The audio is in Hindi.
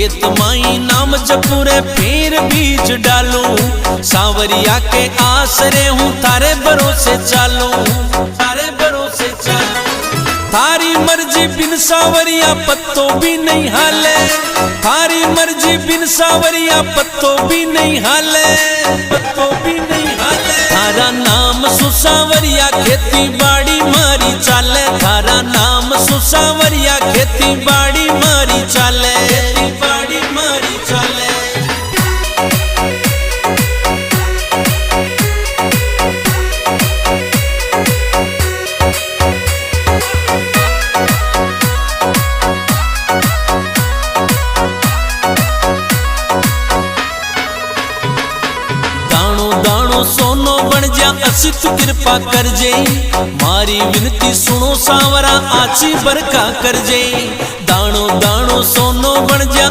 खेत माई नाम जपूरे फिर बीज डालूं। सांवरिया के आसरे हूँ थारे भरोसे चालू, थारे भरोसे चालू। थारी मर्जी बिन सांवरिया पत्तों भी नहीं हाले, थारी मर्जी बिन सांवरिया पत्तों भी नहीं हाले, पत्तों भी नहीं हाले। थारा नाम सुसावरिया खेती बाड़ी मारी चाले, थारा नाम सुसावरिया खेती बाड़ी मारी चाले, खेती बाड़ी मारी चाले। सोनो बन जा असी तू कृपा कर जे, मारी विनती सुनो सांवरा आची बरका कर जे। दाणो दाणो सोनो बन जा।